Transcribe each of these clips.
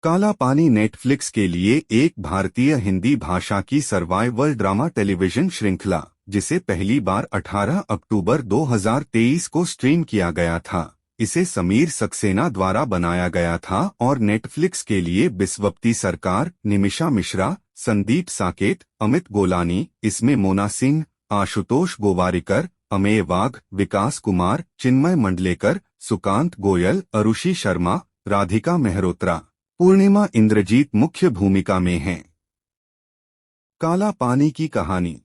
काला पानी नेटफ्लिक्स के लिए एक भारतीय हिंदी भाषा की सर्वाइवल ड्रामा टेलीविजन श्रृंखला, जिसे पहली बार 18 अक्टूबर 2023 को स्ट्रीम किया गया था। इसे समीर सक्सेना द्वारा बनाया गया था और नेटफ्लिक्स के लिए बिस्वप्ती सरकार, निमिषा मिश्रा, संदीप साकेत, अमित गोलानी, इसमें मोना सिंह, आशुतोष गोवारिकर, अमेय वाघ, विकास कुमार, चिन्मय मंडलेकर, सुकांत गोयल, अरुषि शर्मा, राधिका मेहरोत्रा, पूर्णिमा इंद्रजीत मुख्य भूमिका में हैं। काला पानी की कहानी।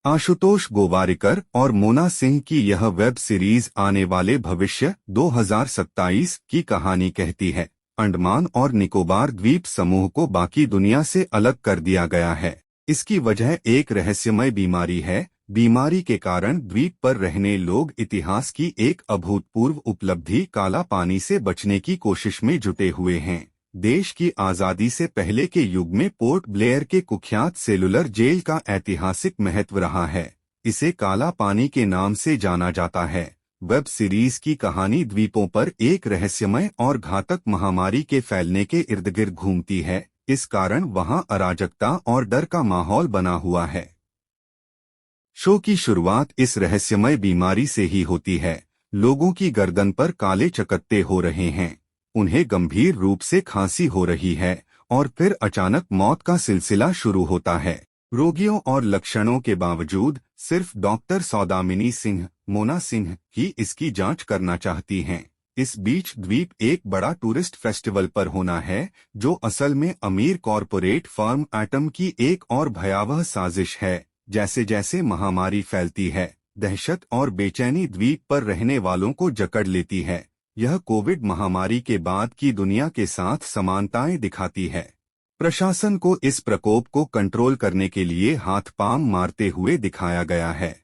आशुतोष गोवारिकर और मोना सिंह की यह वेब सीरीज आने वाले भविष्य 2027 की कहानी कहती है। अंडमान और निकोबार द्वीप समूह को बाकी दुनिया से अलग कर दिया गया है। इसकी वजह एक रहस्यमय बीमारी है। बीमारी के कारण द्वीप पर रहने लोग इतिहास की एक अभूतपूर्व उपलब्धि काला पानी से बचने की कोशिश में जुटे हुए हैं। देश की आजादी से पहले के युग में पोर्ट ब्लेयर के कुख्यात सेलुलर जेल का ऐतिहासिक महत्व रहा है। इसे काला पानी के नाम से जाना जाता है। वेब सीरीज की कहानी द्वीपों पर एक रहस्यमय और घातक महामारी के फैलने के इर्द गिर्द घूमती है। इस कारण वहां अराजकता और डर का माहौल बना हुआ है। शो की शुरुआत इस रहस्यमय बीमारी से ही होती है। लोगों की गर्दन पर काले चकत्ते हो रहे हैं, उन्हें गंभीर रूप से खांसी हो रही है और फिर अचानक मौत का सिलसिला शुरू होता है। रोगियों और लक्षणों के बावजूद सिर्फ डॉक्टर सौदामिनी सिंह, मोना सिंह ही इसकी जांच करना चाहती हैं। इस बीच द्वीप एक बड़ा टूरिस्ट फेस्टिवल पर होना है, जो असल में अमीर कॉरपोरेट फर्म एटम की एक और भयावह साजिश है। जैसे जैसे महामारी फैलती है, दहशत और बेचैनी द्वीप पर रहने वालों को जकड़ लेती है। यह कोविड महामारी के बाद की दुनिया के साथ समानताएं दिखाती है। प्रशासन को इस प्रकोप को कंट्रोल करने के लिए हाथ पांव मारते हुए दिखाया गया है।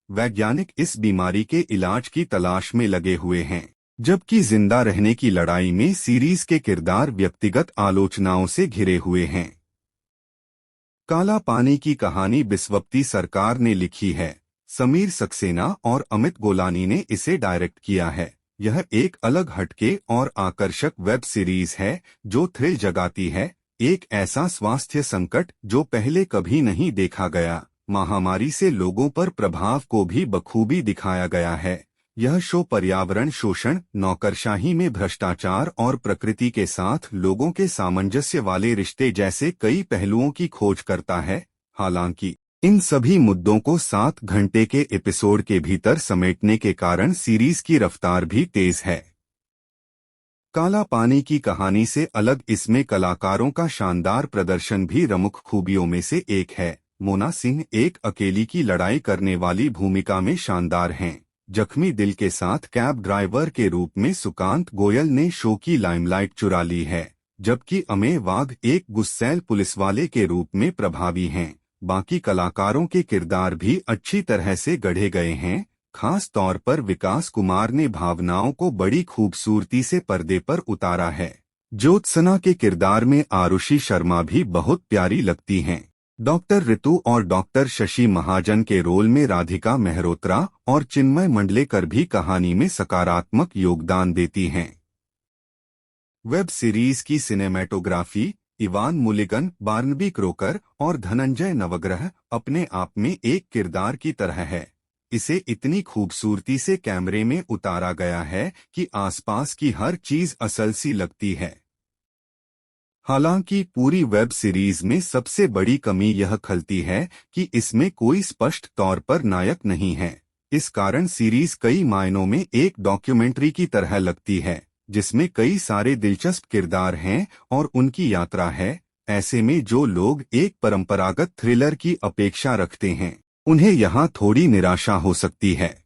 वैज्ञानिक इस बीमारी के इलाज की तलाश में लगे हुए हैं, जबकि जिंदा रहने की लड़ाई में सीरीज के किरदार व्यक्तिगत आलोचनाओं से घिरे हुए हैं। काला पानी की कहानी बिस्वप्ती सरकार ने लिखी है। समीर सक्सेना और अमित गोलानी ने इसे डायरेक्ट किया है। यह एक अलग हटके और आकर्षक वेब सीरीज है जो थ्रिल जगाती है। एक ऐसा स्वास्थ्य संकट जो पहले कभी नहीं देखा गया। महामारी से लोगों पर प्रभाव को भी बखूबी दिखाया गया है। यह शो पर्यावरण शोषण, नौकरशाही में भ्रष्टाचार और प्रकृति के साथ लोगों के सामंजस्य वाले रिश्ते जैसे कई पहलुओं की खोज करता है। हालांकि इन सभी मुद्दों को 7 घंटे के एपिसोड के भीतर समेटने के कारण सीरीज की रफ्तार भी तेज है। काला पानी की कहानी से अलग इसमें कलाकारों का शानदार प्रदर्शन भी प्रमुख खूबियों में से एक है। मोना सिंह एक अकेली की लड़ाई करने वाली भूमिका में शानदार हैं। जख्मी दिल के साथ कैब ड्राइवर के रूप में सुकांत गोयल ने शो की लाइमलाइट चुरा ली है, जबकि अमेय वाघ एक गुस्सैल पुलिसवाले के रूप में प्रभावी हैं। बाकी कलाकारों के किरदार भी अच्छी तरह से गढ़े गए हैं। खास तौर पर विकास कुमार ने भावनाओं को बड़ी खूबसूरती से पर्दे पर उतारा है। ज्योत्सना के किरदार में आरुषि शर्मा भी बहुत प्यारी लगती हैं। डॉक्टर ऋतु और डॉक्टर शशि महाजन के रोल में राधिका मेहरोत्रा और चिन्मय मंडलेकर भी कहानी में सकारात्मक योगदान देती हैं। वेब सीरीज की cinematography Ivan Mulligan, Barnaby croaker और धनंजय नवग्रह अपने आप में एक किरदार की तरह है। इसे इतनी खूबसूरती से कैमरे में उतारा गया है कि आसपास की हर चीज असल सी लगती है। हालांकि पूरी वेब सीरीज में सबसे बड़ी कमी यह खलती है कि इसमें कोई स्पष्ट तौर पर नायक नहीं है। इस कारण सीरीज कई मायनों में एक डॉक्यूमेंट्री की तरह लगती है, जिसमें कई सारे दिलचस्प किरदार हैं और उनकी यात्रा है। ऐसे में जो लोग एक परंपरागत थ्रिलर की अपेक्षा रखते हैं, उन्हें यहाँ थोड़ी निराशा हो सकती है।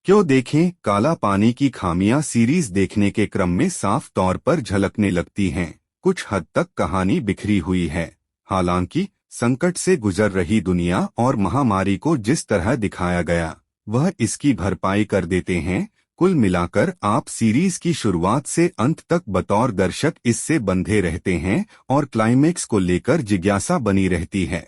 क्यों देखें, काला पानी की खामियां सीरीज देखने के क्रम में साफ तौर पर झलकने लगती हैं। कुछ हद तक कहानी बिखरी हुई है। हालांकि संकट से गुजर रही दुनिया और महामारी को जिस तरह दिखाया गया, वह इसकी भरपाई कर देते हैं। कुल मिलाकर आप सीरीज की शुरुआत से अंत तक बतौर दर्शक इससे बंधे रहते हैं और क्लाइमेक्स को लेकर जिज्ञासा बनी रहती है।